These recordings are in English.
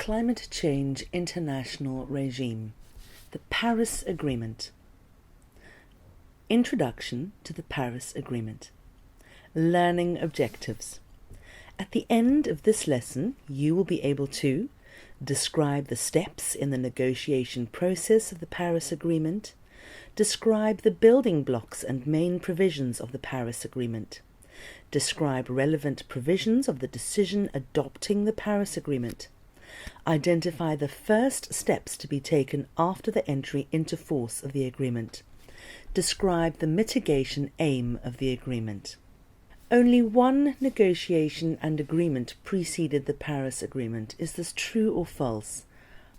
Climate Change International Regime, the Paris Agreement. Introduction to the Paris Agreement. Learning objectives. At the end of this lesson, you will be able to describe the steps in the negotiation process of the Paris Agreement, describe the building blocks and main provisions of the Paris Agreement, describe relevant provisions of the decision adopting the Paris Agreement, identify the first steps to be taken after the entry into force of the agreement, describe the mitigation aim of the agreement. Only one negotiation and agreement preceded the Paris Agreement. Is this true or false?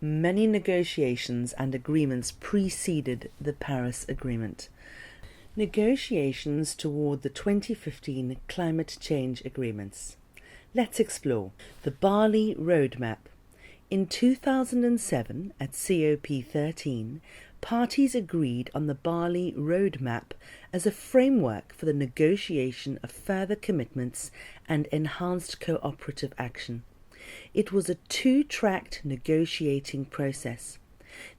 Many negotiations and agreements preceded the Paris Agreement. Negotiations toward the 2015 climate change agreements. Let's explore the Bali Roadmap. In 2007, at COP13, parties agreed on the Bali Roadmap as a framework for the negotiation of further commitments and enhanced cooperative action. It was a two-tracked negotiating process.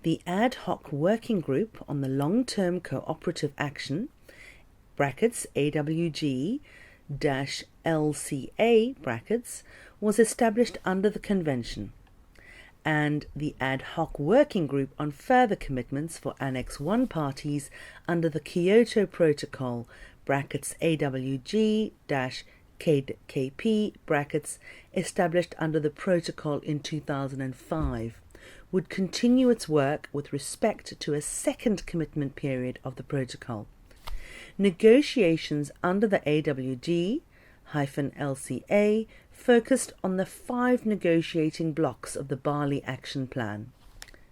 The Ad Hoc Working Group on the Long-Term Cooperative Action (AWG-LCA) was established under the Convention, and the Ad Hoc Working Group on Further Commitments for Annex I parties under the Kyoto Protocol (AWG-KP) established under the Protocol in 2005, would continue its work with respect to a second commitment period of the Protocol. Negotiations under the AWG-LCA focused on the 5 negotiating blocks of the Bali Action Plan: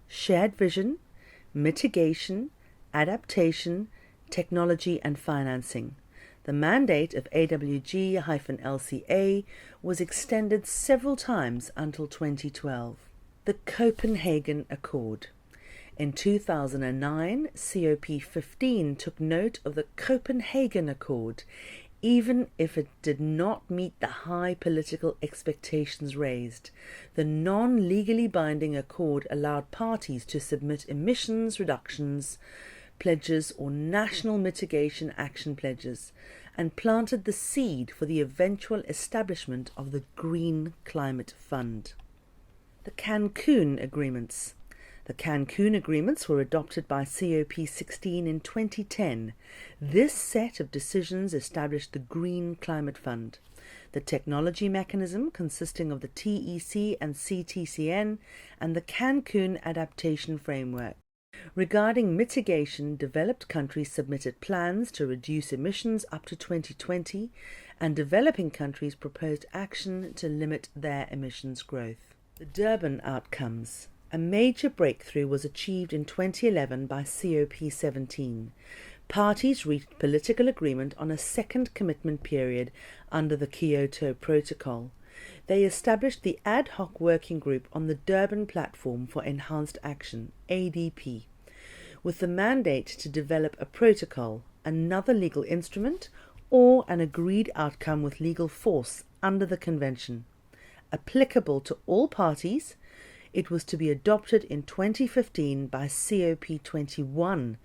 shared vision, mitigation, adaptation, technology and financing. The mandate of AWG-LCA was extended several times until 2012. The Copenhagen Accord. In 2009, COP15 took note of the Copenhagen Accord, even if it did not meet the high political expectations raised. The non-legally binding accord allowed parties to submit emissions reductions pledges or national mitigation action pledges, and planted the seed for the eventual establishment of the Green Climate Fund. The Cancun Agreements. The Cancun Agreements were adopted by COP16 in 2010. This set of decisions established the Green Climate Fund, the technology mechanism consisting of the TEC and CTCN, and the Cancun Adaptation Framework. Regarding mitigation, developed countries submitted plans to reduce emissions up to 2020, and developing countries proposed action to limit their emissions growth. The Durban Outcomes. A major breakthrough was achieved in 2011 by COP17. Parties reached political agreement on a second commitment period under the Kyoto Protocol. They established the Ad Hoc Working Group on the Durban Platform for Enhanced Action, ADP, with the mandate to develop a protocol, another legal instrument, or an agreed outcome with legal force under the Convention. Applicable to all parties, it was to be adopted in 2015 by COP21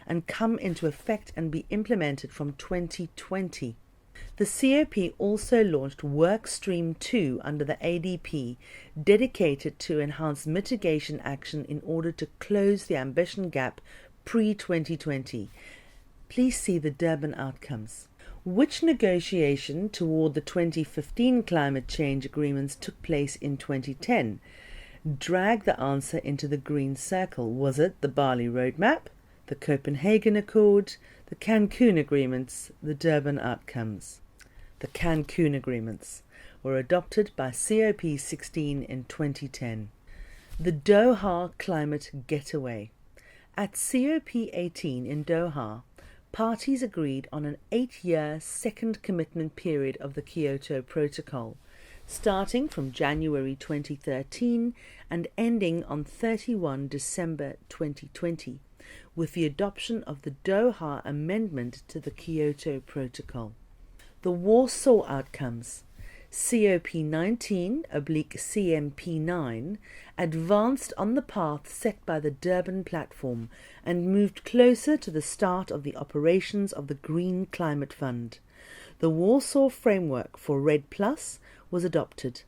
and come into effect and be implemented from 2020. The COP also launched Work Stream 2 under the ADP, dedicated to enhance mitigation action in order to close the ambition gap pre-2020. Please see the Durban Outcomes. Which negotiation toward the 2015 climate change agreements took place in 2010? Drag the answer into the green circle. Was it the Bali Roadmap, the Copenhagen Accord, the Cancun Agreements, the Durban Outcomes? The Cancun Agreements were adopted by COP16 in 2010. The Doha Climate Getaway. At COP18 in Doha, parties agreed on an 8-year second commitment period of the Kyoto Protocol, starting from January 2013 and ending on 31 December 2020, with the adoption of the Doha Amendment to the Kyoto Protocol. The Warsaw Outcomes. COP19/CMP9 advanced on the path set by the Durban Platform and moved closer to the start of the operations of the Green Climate Fund. The Warsaw Framework for REDD+ was adopted.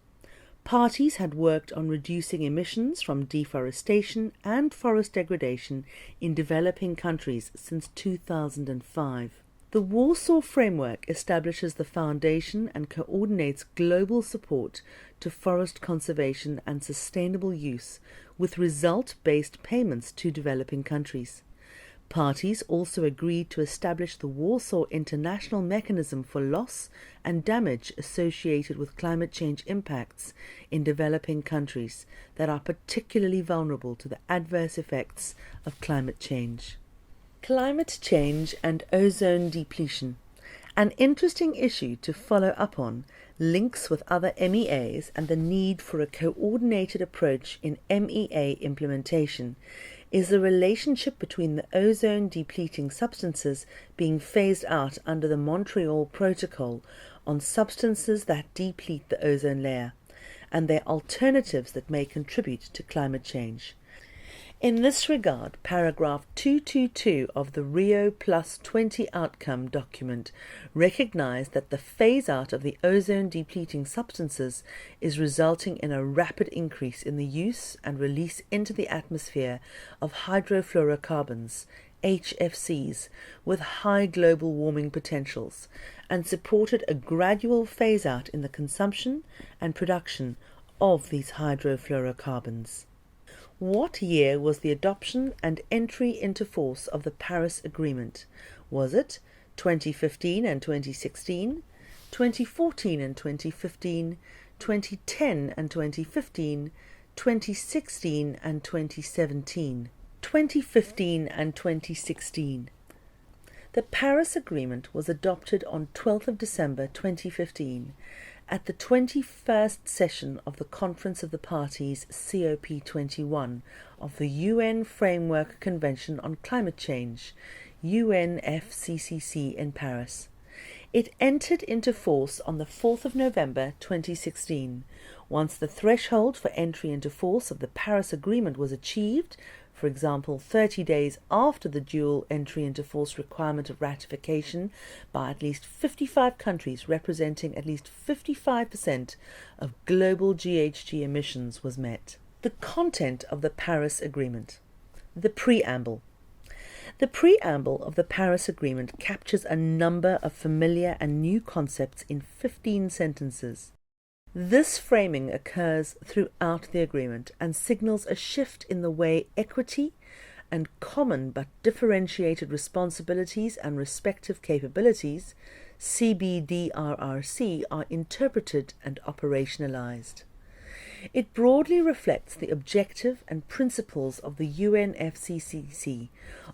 Parties had worked on reducing emissions from deforestation and forest degradation in developing countries since 2005. The Warsaw Framework establishes the foundation and coordinates global support to forest conservation and sustainable use, with result-based payments to developing countries. Parties also agreed to establish the Warsaw International Mechanism for Loss and Damage associated with climate change impacts in developing countries that are particularly vulnerable to the adverse effects of climate change. Climate change and ozone depletion. An interesting issue to follow up on, links with other MEAs and the need for a coordinated approach in MEA implementation, is the relationship between the ozone depleting substances being phased out under the Montreal Protocol on substances that deplete the ozone layer, and their alternatives that may contribute to climate change. In this regard, paragraph 222 of the Rio+20 outcome document recognized that the phase-out of the ozone-depleting substances is resulting in a rapid increase in the use and release into the atmosphere of hydrofluorocarbons, HFCs, with high global warming potentials, and supported a gradual phase-out in the consumption and production of these hydrofluorocarbons. What year was the adoption and entry into force of the Paris Agreement? Was it 2015 and 2016, 2014 and 2015, 2010 and 2015, 2016 and 2017? 2015 and 2016. The Paris Agreement was adopted on 12th of December 2015 at the 21st session of the Conference of the Parties COP21 of the UN Framework Convention on Climate Change, UNFCCC in Paris. It entered into force on the 4th of November 2016. Once the threshold for entry into force of the Paris Agreement was achieved, for example 30 days after the dual entry into force requirement of ratification by at least 55 countries representing at least 55% of global GHG emissions was met. The content of the Paris Agreement. The Preamble. The preamble of the Paris Agreement captures a number of familiar and new concepts in 15 sentences. This framing occurs throughout the agreement and signals a shift in the way equity and common but differentiated responsibilities and respective capabilities, CBDRRC, are interpreted and operationalized. It broadly reflects the objective and principles of the UNFCCC,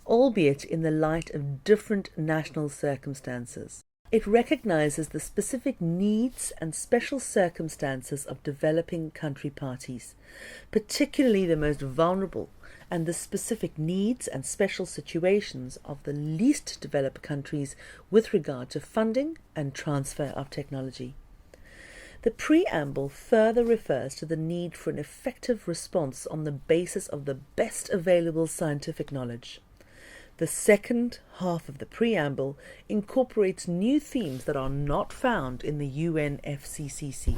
albeit in the light of different national circumstances. It recognizes the specific needs and special circumstances of developing country parties, particularly the most vulnerable, and the specific needs and special situations of the least developed countries with regard to funding and transfer of technology. The preamble further refers to the need for an effective response on the basis of the best available scientific knowledge. The second half of the preamble incorporates new themes that are not found in the UNFCCC.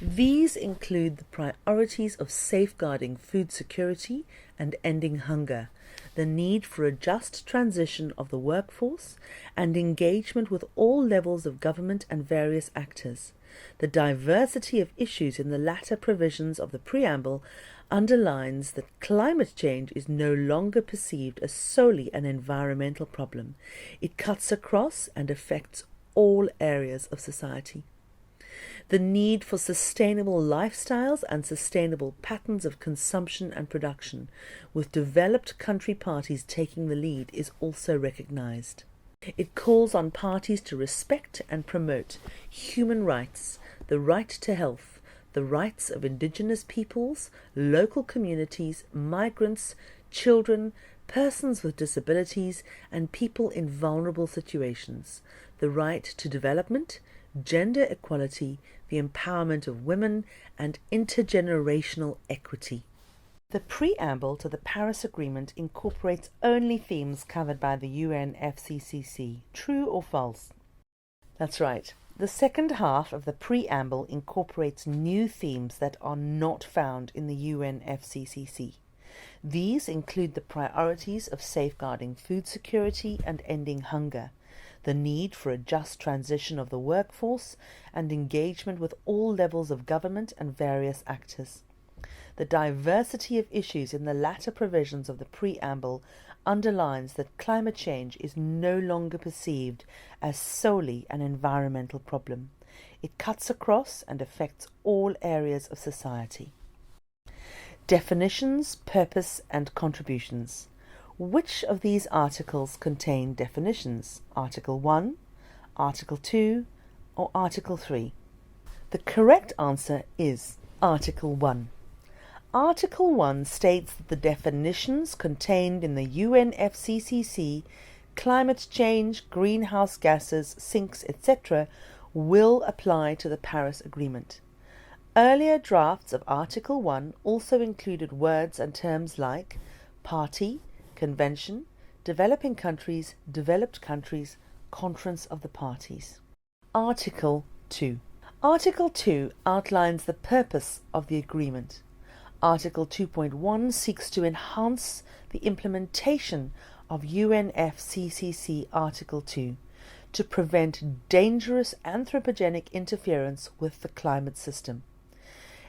These include the priorities of safeguarding food security and ending hunger, the need for a just transition of the workforce, and engagement with all levels of government and various actors. The diversity of issues in the latter provisions of the preamble underlines that climate change is no longer perceived as solely an environmental problem. It cuts across and affects all areas of society. The need for sustainable lifestyles and sustainable patterns of consumption and production, with developed country parties taking the lead, is also recognized. It calls on parties to respect and promote human rights, the right to health, the rights of indigenous peoples, local communities, migrants, children, persons with disabilities, and people in vulnerable situations, the right to development, gender equality, the empowerment of women, and intergenerational equity. The preamble to the Paris Agreement incorporates only themes covered by the UNFCCC. True or false? That's right. The second half of the preamble incorporates new themes that are not found in the UNFCCC. These include the priorities of safeguarding food security and ending hunger, the need for a just transition of the workforce, and engagement with all levels of government and various actors. The diversity of issues in the latter provisions of the preamble underlines that climate change is no longer perceived as solely an environmental problem. It cuts across and affects all areas of society. Definitions, purpose, and contributions. Which of these articles contain definitions? Article 1, Article 2, or Article 3? The correct answer is Article 1. Article 1 states that the definitions contained in the UNFCCC, climate change, greenhouse gases, sinks, etc., will apply to the Paris Agreement. Earlier drafts of Article 1 also included words and terms like party, convention, developing countries, developed countries, conference of the parties. Article 2. Article 2 outlines the purpose of the agreement. Article 2.1 seeks to enhance the implementation of UNFCCC Article 2 to prevent dangerous anthropogenic interference with the climate system.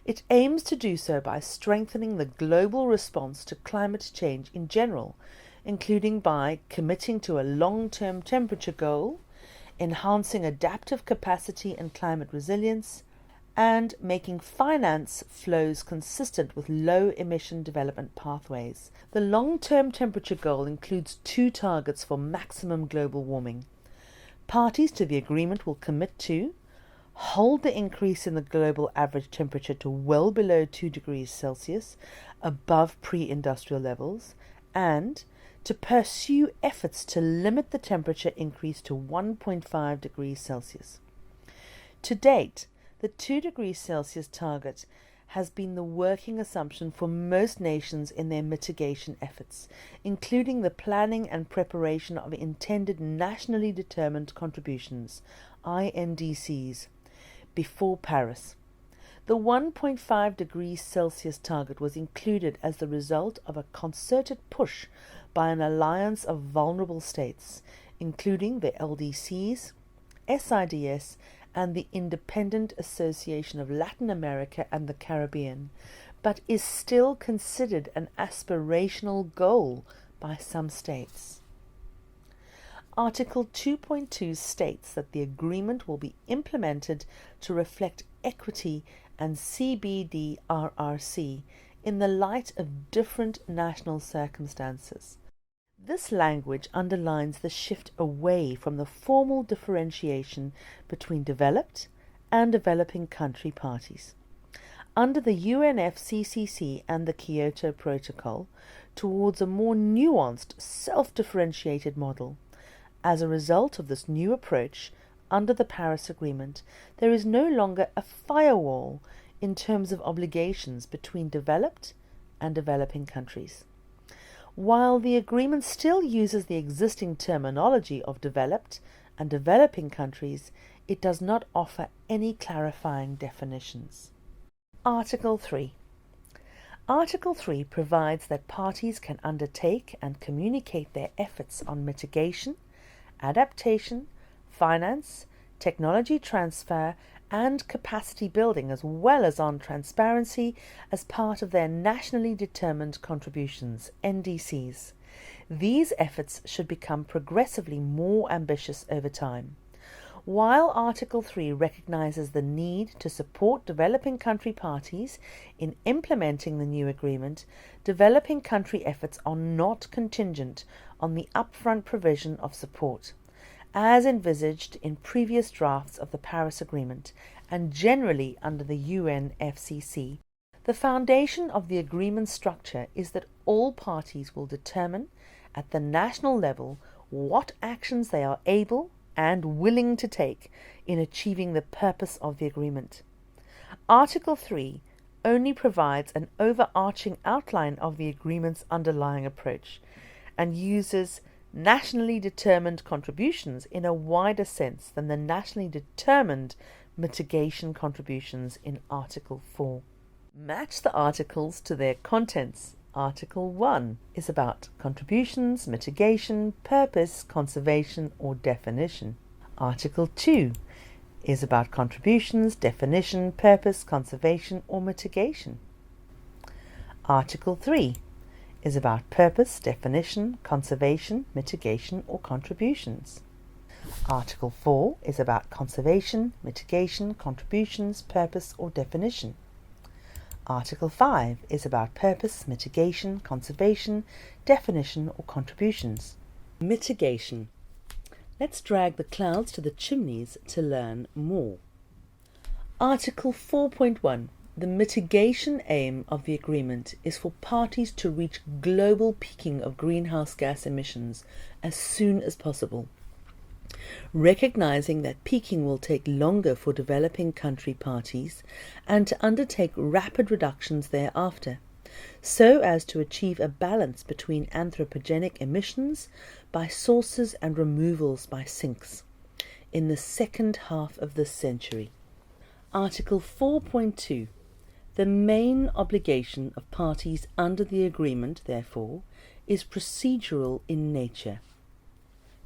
It aims to do so by strengthening the global response to climate change in general, including by committing to a long-term temperature goal, enhancing adaptive capacity and climate resilience, and making finance flows consistent with low-emission development pathways. The long-term temperature goal includes 2 targets for maximum global warming. Parties to the agreement will commit to hold the increase in the global average temperature to well below 2 degrees Celsius, above pre-industrial levels, and to pursue efforts to limit the temperature increase to 1.5 degrees Celsius. To date, the 2 degrees Celsius target has been the working assumption for most nations in their mitigation efforts, including the planning and preparation of intended nationally determined contributions, INDCs, before Paris. The 1.5 degrees Celsius target was included as the result of a concerted push by an alliance of vulnerable states, including the LDCs, SIDS, and the Independent Association of Latin America and the Caribbean, but is still considered an aspirational goal by some states. Article 2.2 states that the agreement will be implemented to reflect equity and CBDRRC in the light of different national circumstances. This language underlines the shift away from the formal differentiation between developed and developing country parties. Under the UNFCCC and the Kyoto Protocol, towards a more nuanced, self-differentiated model. As a result of this new approach, under the Paris Agreement, there is no longer a firewall in terms of obligations between developed and developing countries. While the agreement still uses the existing terminology of developed and developing countries, it does not offer any clarifying definitions. Article 3. Article 3 provides that parties can undertake and communicate their efforts on mitigation, adaptation, finance, technology transfer, and capacity building, as well as on transparency, as part of their nationally determined contributions, NDCs. These efforts should become progressively more ambitious over time. While Article 3 recognizes the need to support developing country parties in implementing the new agreement, developing country efforts are not contingent on the upfront provision of support, as envisaged in previous drafts of the Paris Agreement and generally under the UNFCCC. The foundation of the agreement structure is that all parties will determine at the national level what actions they are able and willing to take in achieving the purpose of the agreement. Article 3 only provides an overarching outline of the agreement's underlying approach and uses nationally determined contributions in a wider sense than the nationally determined mitigation contributions in Article 4. Match the articles to their contents. Article 1 is about contributions, mitigation, purpose, conservation, or definition. Article 2 is about contributions, definition, purpose, conservation, or mitigation. Article 3 is about purpose, definition, conservation, mitigation, or contributions. Article 4 is about conservation, mitigation, contributions, purpose, or definition. Article 5 is about purpose, mitigation, conservation, definition, or contributions. Mitigation. Let's drag the clouds to the chimneys to learn more. Article 4.1. The mitigation aim of the agreement is for parties to reach global peaking of greenhouse gas emissions as soon as possible. Recognizing that peaking will take longer for developing country parties and to undertake rapid reductions thereafter, so as to achieve a balance between anthropogenic emissions by sources and removals by sinks in the second half of this century. Article 4.2. The main obligation of parties under the agreement, therefore, is procedural in nature.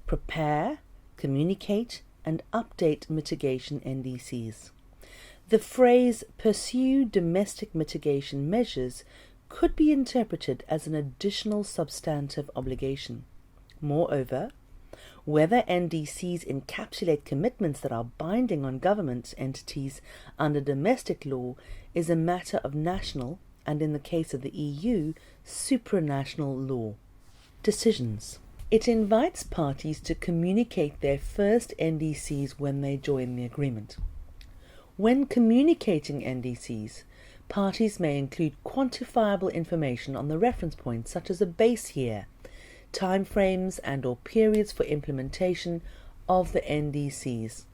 Prepare, communicate, and update mitigation NDCs. The phrase pursue domestic mitigation measures could be interpreted as an additional substantive obligation. Moreover, whether NDCs encapsulate commitments that are binding on government entities under domestic law is a matter of national, and in the case of the EU, supranational law. Decisions. It invites parties to communicate their first NDCs when they join the agreement. When communicating NDCs, parties may include quantifiable information on the reference points, such as a base year, timeframes and/or periods for implementation of the NDCs.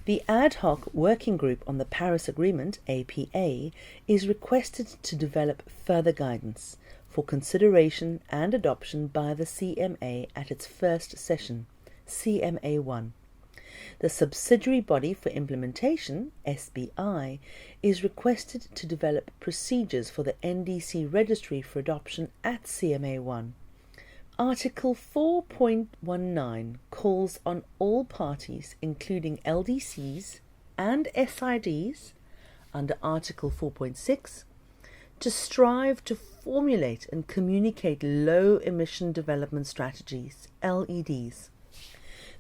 The Ad Hoc Working Group on the Paris Agreement, APA, is requested to develop further guidance for consideration and adoption by the CMA at its first session, CMA1. The subsidiary body for implementation, SBI, is requested to develop procedures for the NDC registry for adoption at CMA1. Article 4.19 calls on all parties, including LDCs and SIDs, under Article 4.6, to strive to formulate and communicate low-emission development strategies, LEDs.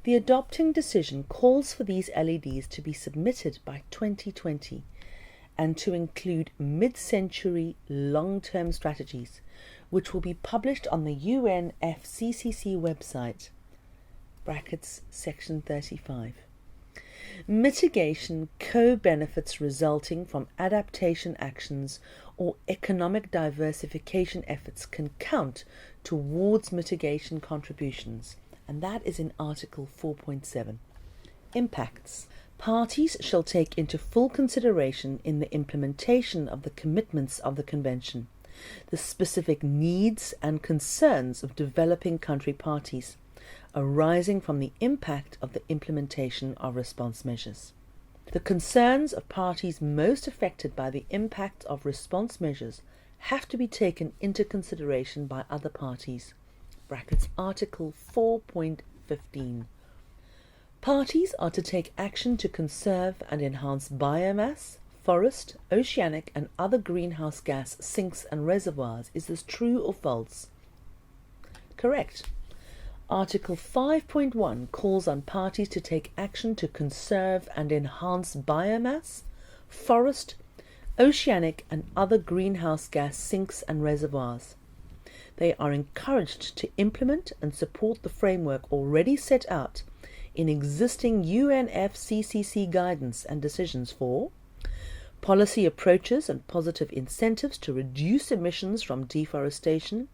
The adopting decision calls for these LEDs to be submitted by 2020 and to include mid-century long-term strategies, which will be published on the UNFCCC website, Section 35. Mitigation co-benefits resulting from adaptation actions or economic diversification efforts can count towards mitigation contributions, and that is in Article 4.7. Impacts. Parties shall take into full consideration in the implementation of the commitments of the Convention the specific needs and concerns of developing country parties arising from the impact of the implementation of response measures. The concerns of parties most affected by the impact of response measures have to be taken into consideration by other parties. Article 4.15. Parties are to take action to conserve and enhance biomass, forest, oceanic and other greenhouse gas sinks and reservoirs. Is this true or false? Correct. Article 5.1 calls on parties to take action to conserve and enhance biomass, forest, oceanic and other greenhouse gas sinks and reservoirs. They are encouraged to implement and support the framework already set out in existing UNFCCC guidance and decisions for policy approaches and positive incentives to reduce emissions from deforestation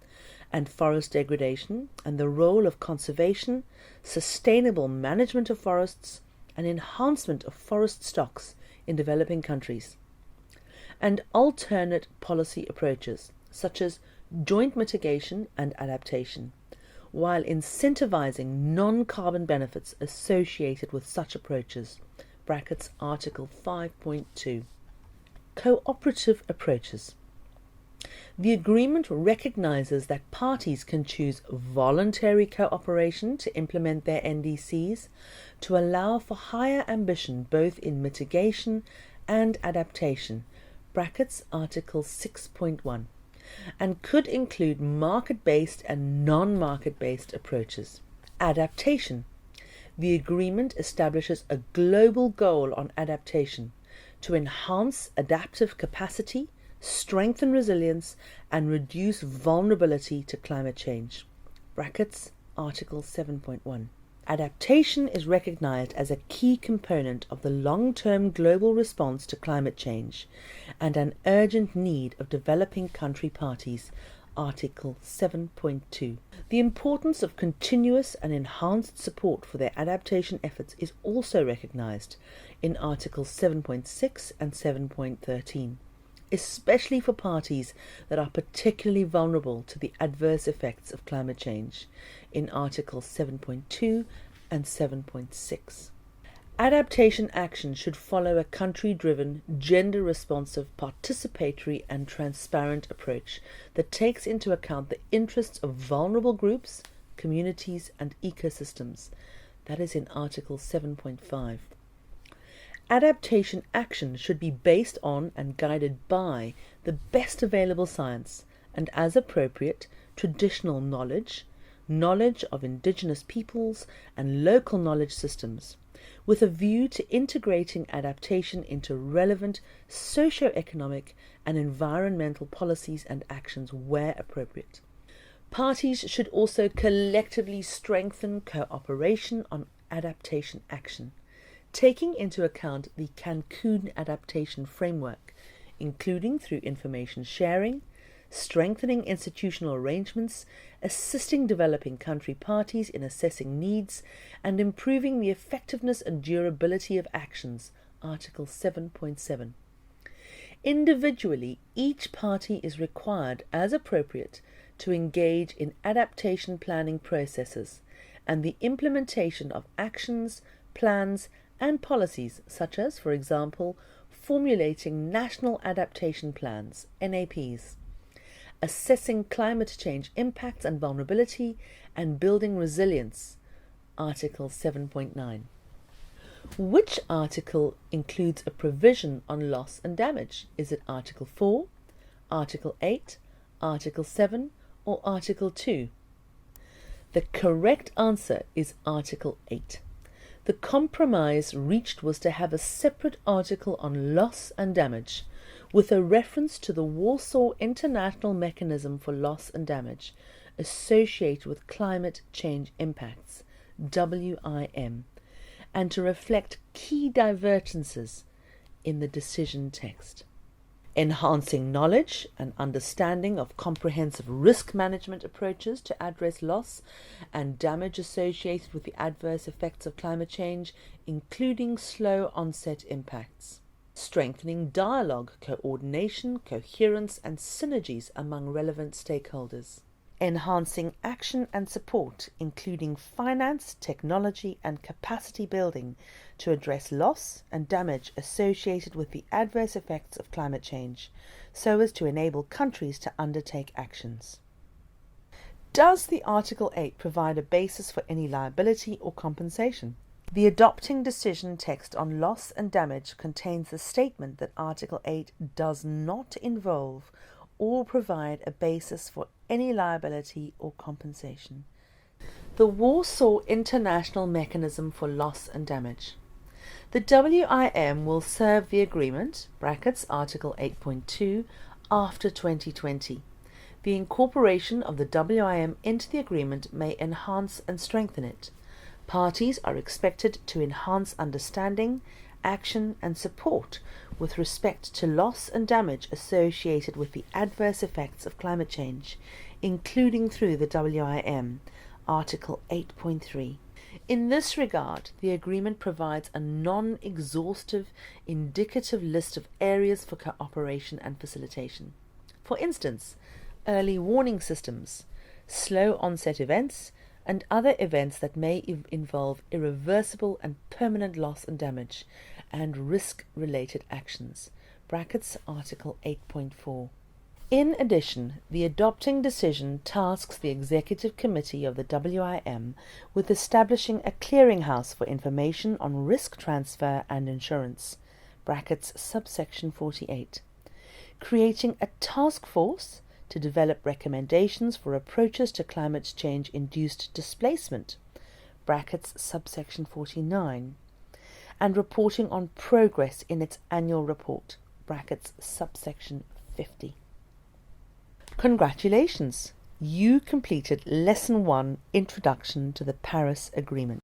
and forest degradation, and the role of conservation, sustainable management of forests, and enhancement of forest stocks in developing countries. and alternate policy approaches, such as joint mitigation and adaptation, while incentivizing non-carbon benefits associated with such approaches. Article 5.2. Cooperative approaches. The agreement recognizes that parties can choose voluntary cooperation to implement their NDCs to allow for higher ambition both in mitigation and adaptation, Article 6.1, and could include market-based and non-market-based approaches. Adaptation. The agreement establishes a global goal on adaptation to enhance adaptive capacity, strengthen resilience, and reduce vulnerability to climate change. Article 7.1. Adaptation is recognized as a key component of the long-term global response to climate change and an urgent need of developing country parties. Article 7.2. The importance of continuous and enhanced support for their adaptation efforts is also recognized in Articles 7.6 and 7.13, especially for parties that are particularly vulnerable to the adverse effects of climate change, in Articles 7.2 and 7.6. Adaptation action should follow a country-driven, gender-responsive, participatory and transparent approach that takes into account the interests of vulnerable groups, communities and ecosystems. That is in Article 7.5. Adaptation action should be based on and guided by the best available science and, as appropriate, traditional knowledge, knowledge of indigenous peoples and local knowledge systems, with a view to integrating adaptation into relevant socio-economic and environmental policies and actions where appropriate. Parties should also collectively strengthen cooperation on adaptation action, taking into account the Cancun Adaptation Framework, including through information sharing, strengthening institutional arrangements, assisting developing country parties in assessing needs, and improving the effectiveness and durability of actions, Article 7.7. Individually, each party is required, as appropriate, to engage in adaptation planning processes and the implementation of actions, plans, and policies such as, for example, formulating national adaptation plans, NAPs, assessing climate change impacts and vulnerability, and building resilience, Article 7.9. Which article includes a provision on loss and damage? Is it Article 4, Article 8, Article 7, or Article 2? The correct answer is Article 8. The compromise reached was to have a separate article on loss and damage, with a reference to the Warsaw International Mechanism for Loss and Damage associated with climate change impacts, WIM, and to reflect key divergences in the decision text. Enhancing knowledge and understanding of comprehensive risk management approaches to address loss and damage associated with the adverse effects of climate change, including slow onset impacts. Strengthening dialogue, coordination, coherence and synergies among relevant stakeholders. Enhancing action and support, including finance, technology and capacity building to address loss and damage associated with the adverse effects of climate change, so as to enable countries to undertake actions. Does the Article 8 provide a basis for any liability or compensation? The adopting decision text on loss and damage contains the statement that Article 8 does not involve or provide a basis for any liability or compensation. The Warsaw International Mechanism for Loss and Damage. The WIM will serve the agreement, Article 8.2, after 2020. The incorporation of the WIM into the agreement may enhance and strengthen it. Parties are expected to enhance understanding, action and support with respect to loss and damage associated with the adverse effects of climate change, including through the WIM, Article 8.3. In this regard, the agreement provides a non-exhaustive, indicative list of areas for cooperation and facilitation. For instance, early warning systems, slow onset events, and other events that may involve irreversible and permanent loss and damage, and risk-related actions. Brackets Article 8.4. In addition, the adopting decision tasks the Executive Committee of the WIM with establishing a clearinghouse for information on risk transfer and insurance. Brackets Subsection 48. Creating a task force to develop recommendations for approaches to climate change-induced displacement. Brackets Subsection 49. And reporting on progress in its annual report. Brackets Subsection 50. Congratulations! You completed Lesson 1, Introduction to the Paris Agreement.